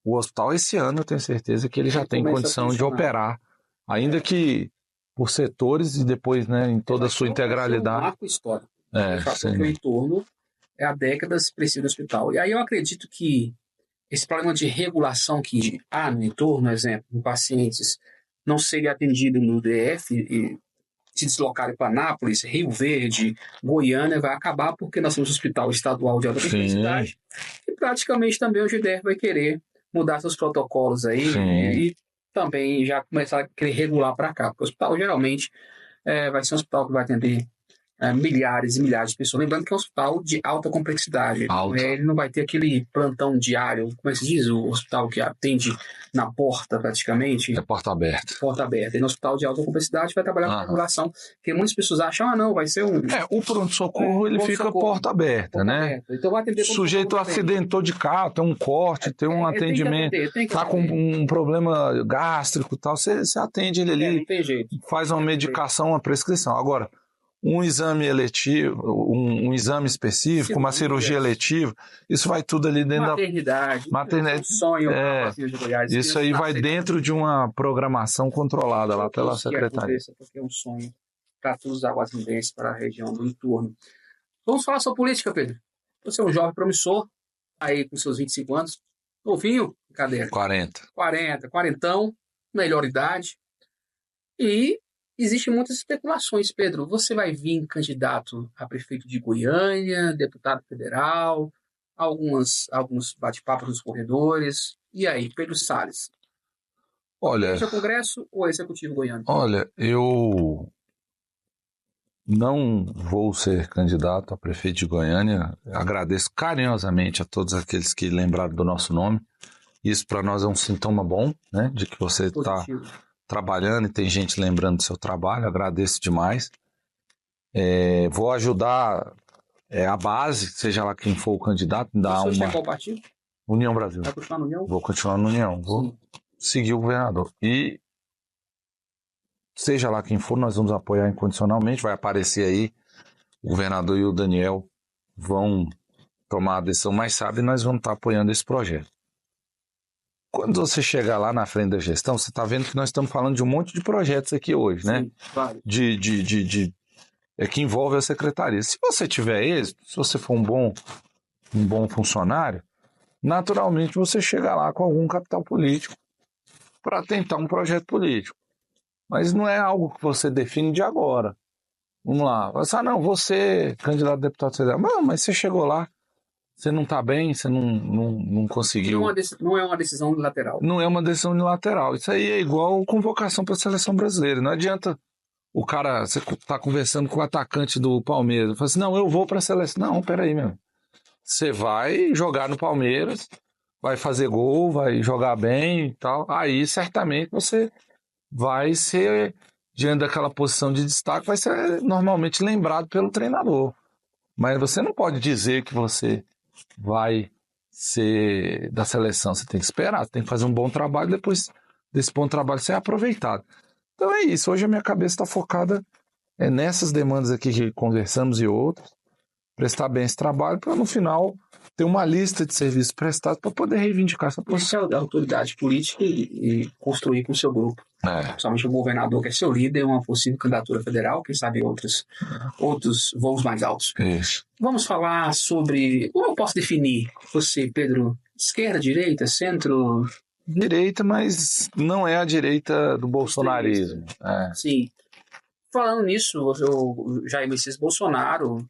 o hospital esse ano eu tenho certeza que ele já tem condição de operar, ainda que por setores e depois, né, em toda a sua integralidade. É um marco histórico. O entorno é há décadas precisa do hospital. E aí eu acredito que esse problema de regulação que há no entorno, exemplo, em pacientes não serem atendidos no DF e se deslocarem para Anápolis, Rio Verde, Goiânia, vai acabar porque nós temos um hospital estadual de alta complexidade e praticamente também o GDF vai querer mudar seus protocolos aí e também já começar a querer regular para cá, porque o hospital geralmente vai ser um hospital que vai atender milhares e milhares de pessoas. Lembrando que é um hospital de alta complexidade. Ele não vai ter aquele plantão diário, como é que se diz? O hospital que atende na porta praticamente. É porta aberta. Porta aberta. E no hospital de alta complexidade vai trabalhar com regulação, porque muitas pessoas acham, não, vai ser um... o pronto-socorro ele fica porta aberta, né? Então vai atender... Sujeito acidentou de carro, tem um corte, tem um atendimento, tá com um problema gástrico e tal, você atende ele ali, faz uma medicação, uma prescrição. Agora, um exame eletivo, um exame específico, uma cirurgia eletiva, isso vai tudo ali dentro maternidade, sonho, isso aí vai dentro de uma programação controlada lá pela secretaria. Porque é um sonho para todos os aguazindenses, para a região do entorno. Vamos falar sobre política, Pedro. Você é um jovem promissor, aí com seus 25 anos, novinho, cadê? 40, melhor idade, e existem muitas especulações, Pedro. Você vai vir candidato a prefeito de Goiânia, deputado federal, alguns bate-papos nos corredores. E aí, Pedro Salles? Olha, esse é o Congresso ou Executivo goiano? Olha, eu não vou ser candidato a prefeito de Goiânia. Agradeço carinhosamente a todos aqueles que lembraram do nosso nome. Isso para nós é um sintoma bom, né, de que você está trabalhando e tem gente lembrando do seu trabalho, agradeço demais. Vou ajudar a base, seja lá quem for o candidato, dar uma... Você qual partido? União Brasil. Vai continuar na União? Vou continuar na União, vou seguir o governador. E seja lá quem for, nós vamos apoiar incondicionalmente, vai aparecer aí, o governador e o Daniel vão tomar a decisão mais sábia e nós vamos estar apoiando esse projeto. Quando você chegar lá na frente da gestão, você está vendo que nós estamos falando de um monte de projetos aqui hoje, né? Sim, claro. Que envolve a secretaria. Se você tiver êxito, se você for um bom funcionário, naturalmente você chega lá com algum capital político para tentar um projeto político. Mas não é algo que você define de agora. Vamos lá. Você, candidato a deputado federal, mas você chegou lá, você não está bem, você não conseguiu. Não é uma decisão unilateral. Não é uma decisão unilateral. Isso aí é igual convocação para a seleção brasileira. Não adianta o cara, você está conversando com o atacante do Palmeiras, fala assim, não, eu vou para a seleção. Não, peraí, meu. Você vai jogar no Palmeiras, vai fazer gol, vai jogar bem e tal. Aí, certamente, você vai ser, diante daquela posição de destaque, vai ser normalmente lembrado pelo treinador. Mas você não pode dizer que você vai ser da seleção, você tem que esperar, você tem que fazer um bom trabalho, depois desse bom trabalho ser aproveitado. Então é isso, hoje a minha cabeça está focada nessas demandas aqui que conversamos e outras, prestar bem esse trabalho para no final ter uma lista de serviços prestados para poder reivindicar essa posição. Isso é a autoridade política e construir com o seu grupo. Principalmente o governador, que é seu líder, uma possível candidatura federal, quem sabe outros voos mais altos. Isso. Vamos falar sobre... Como eu posso definir você, Pedro? Esquerda, direita, centro? Direita, mas não é a direita do bolsonarismo. Sim. Falando nisso, o Jair Messias Bolsonaro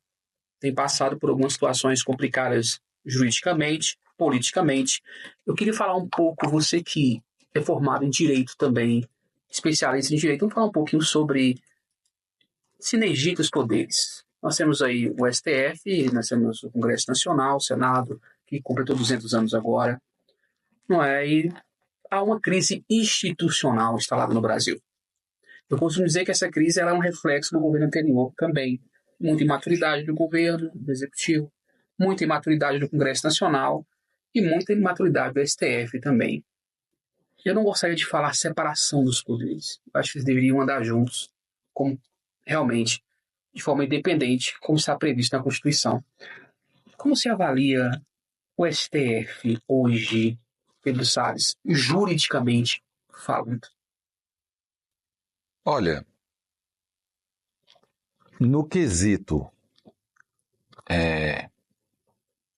tem passado por algumas situações complicadas juridicamente, politicamente. Eu queria falar um pouco, você que é formado em Direito também, especialista em Direito, vamos falar um pouquinho sobre sinergia dos poderes. Nós temos aí o STF, nós temos o Congresso Nacional, o Senado, que completou 200 anos agora, não é? E há uma crise institucional instalada no Brasil. Eu costumo dizer que essa crise ela é um reflexo do governo anterior também. Muita imaturidade do governo, do executivo, muita imaturidade do Congresso Nacional e muita imaturidade do STF também. Eu não gostaria de falar separação dos poderes. Eu acho que eles deveriam andar juntos, como realmente, de forma independente, como está previsto na Constituição. Como se avalia o STF hoje, Pedro Salles, juridicamente falando? Olha, no quesito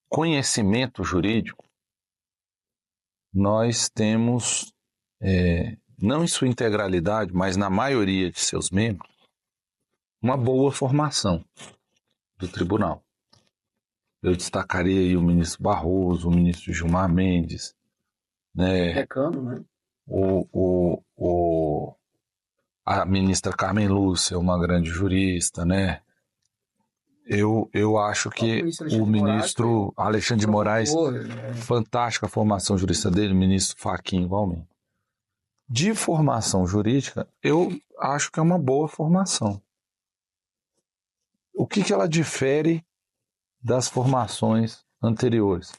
conhecimento jurídico, nós temos, não em sua integralidade, mas na maioria de seus membros, uma boa formação do tribunal. Eu destacaria aí o ministro Barroso, o ministro Gilmar Mendes, né? Recano, né? A ministra Carmen Lúcia, uma grande jurista, né? Eu acho que o ministro Alexandre de Moraes, fantástica a formação jurídica dele, o ministro Fachin igualmente. De formação jurídica, eu acho que é uma boa formação. O que ela difere das formações anteriores?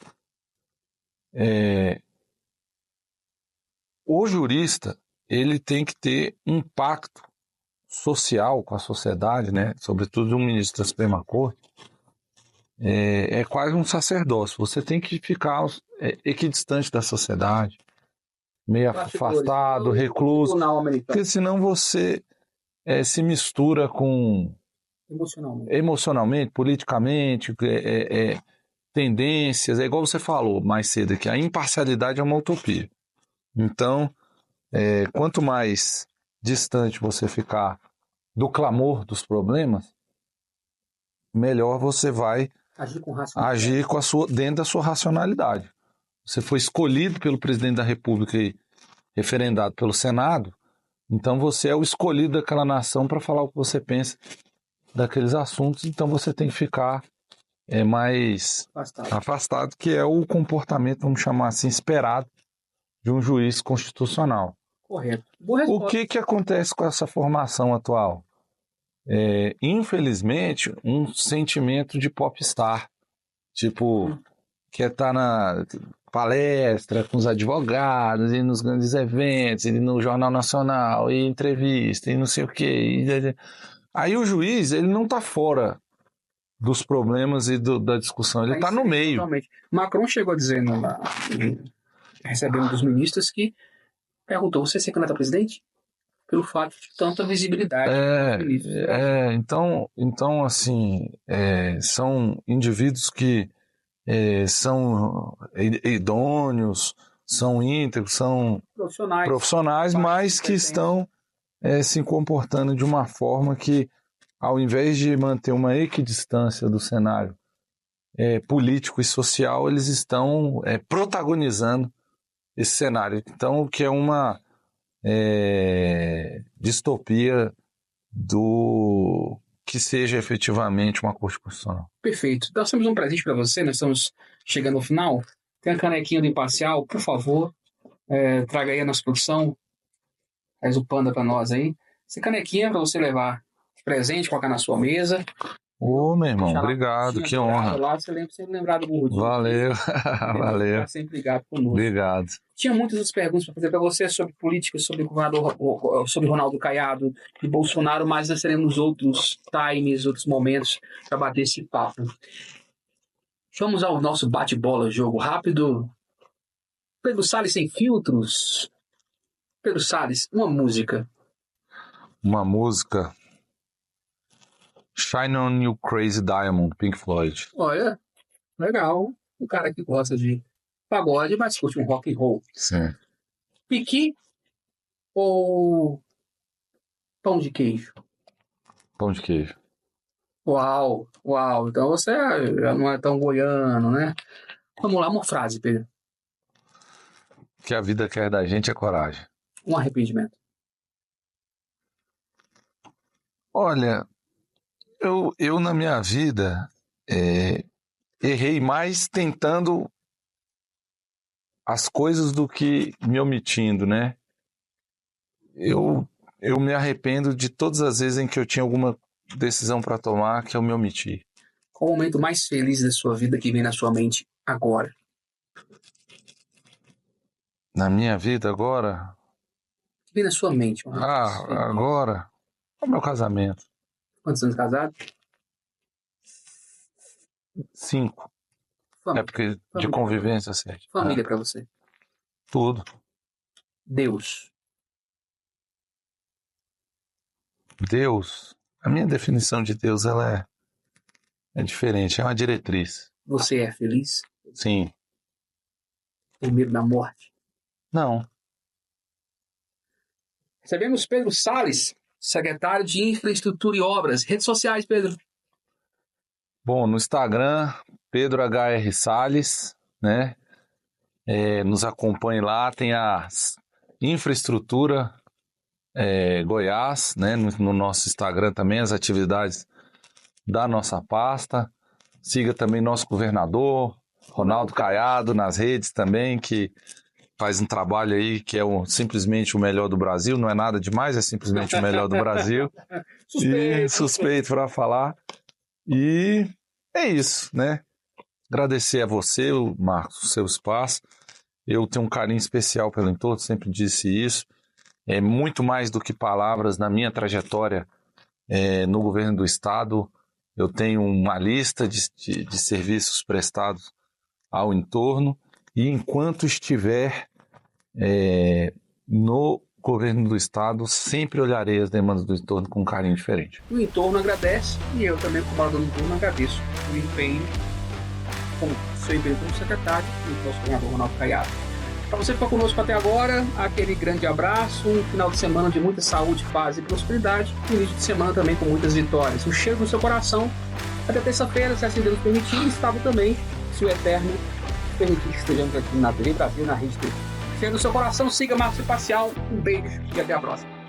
O jurista, ele tem que ter um pacto social com a sociedade, né? Sobretudo um ministro da Suprema Corte, é quase um sacerdócio. Você tem que ficar equidistante da sociedade, meio afastado, recluso, porque senão você se mistura com emocionalmente, politicamente, tendências. É igual você falou mais cedo aqui, a imparcialidade é uma utopia. Então, quanto mais distante você ficar do clamor dos problemas, melhor você vai agir dentro da sua racionalidade. Você foi escolhido pelo presidente da República e referendado pelo Senado, então você é o escolhido daquela nação para falar o que você pensa daqueles assuntos, então você tem que ficar mais afastado, que é o comportamento, vamos chamar assim, esperado de um juiz constitucional. Correto. O que acontece com essa formação atual? Infelizmente, um sentimento de popstar, tipo, quer estar na palestra com os advogados, e nos grandes eventos, e no Jornal Nacional, e entrevista, e não sei o quê. Aí o juiz, ele não está fora dos problemas e da discussão, ele está no meio. Totalmente. Macron chegou a dizer, recebendo um dos ministros, que perguntou: você é candidato a presidente? Pelo fato de tanta visibilidade. Então, assim, são indivíduos que são idôneos, são íntegros, são profissionais, mas que estão se comportando de uma forma que, ao invés de manter uma equidistância do cenário político e social, eles estão protagonizando esse cenário. Então, o que é uma distopia do que seja efetivamente uma corte constitucional. Perfeito. Nós temos um presente para você, nós estamos chegando ao final. Tem a canequinha do Imparcial, por favor, traga aí a nossa produção, faz o panda para nós aí. Essa canequinha para você levar de presente, colocar na sua mesa. Ô, meu irmão, obrigado, que honra. Lá, você sempre lembrar do Gordinho. Valeu, valeu. Sempre ligado conosco. Obrigado. Tinha muitas outras perguntas para fazer para você sobre política, sobre o governador, sobre Ronaldo Caiado e Bolsonaro, mas nós teremos outros times, outros momentos para bater esse papo. Vamos ao nosso bate-bola, jogo rápido. Pedro Salles sem filtros. Pedro Salles, uma música. Uma música. Shine on You Crazy Diamond, Pink Floyd. Olha, legal. Um cara que gosta de pagode, mas curte um rock and roll. Sim. Piqui ou pão de queijo? Pão de queijo. Uau. Então você já não é tão goiano, né? Vamos lá, uma frase, Pedro. O que a vida quer da gente é coragem. Um arrependimento. Olha, eu na minha vida errei mais tentando as coisas do que me omitindo, né? Eu me arrependo de todas as vezes em que eu tinha alguma decisão para tomar que eu me omiti. Qual o momento mais feliz da sua vida que vem na sua mente agora? Na minha vida agora? Que vem na sua mente? Agora? É o meu casamento. Quantos anos casado? 5. É porque de convivência, 7. Família pra você? Tudo. Deus. Deus, a minha definição de Deus, ela é diferente, é uma diretriz. Você é feliz? Sim. Tem medo da morte? Não. Recebemos Pedro Salles, secretário de Infraestrutura e Obras. Redes sociais, Pedro. Bom, no Instagram, Pedro HR Salles, né? Nos acompanhe lá, tem a Infraestrutura Goiás, né? No nosso Instagram também, as atividades da nossa pasta. Siga também nosso governador, Ronaldo Caiado, nas redes também, que faz um trabalho aí que é simplesmente o melhor do Brasil, não é nada demais, é simplesmente o melhor do Brasil. Suspeito para falar. E é isso, né? Agradecer a você, Marcos, o seu espaço. Eu tenho um carinho especial pelo Entorno, sempre disse isso. É muito mais do que palavras na minha trajetória no governo do estado. Eu tenho uma lista de serviços prestados ao entorno e enquanto estiver no governo do estado, sempre olharei as demandas do entorno com um carinho diferente. O entorno agradece e eu também, como morador do entorno, agradeço o empenho, como seu empenho como secretário e o nosso governador Ronaldo Caiado. Para você que ficou conosco até agora, aquele grande abraço, um final de semana de muita saúde, paz e prosperidade, e início de semana também com muitas vitórias. Um cheiro no seu coração. Até terça-feira, se assim Deus permitir, e sábado também, se o Eterno permitir que estejamos aqui na TV Brasil, na Rede TV. Cheiro no seu coração, siga Márcio Facial, um beijo e até a próxima.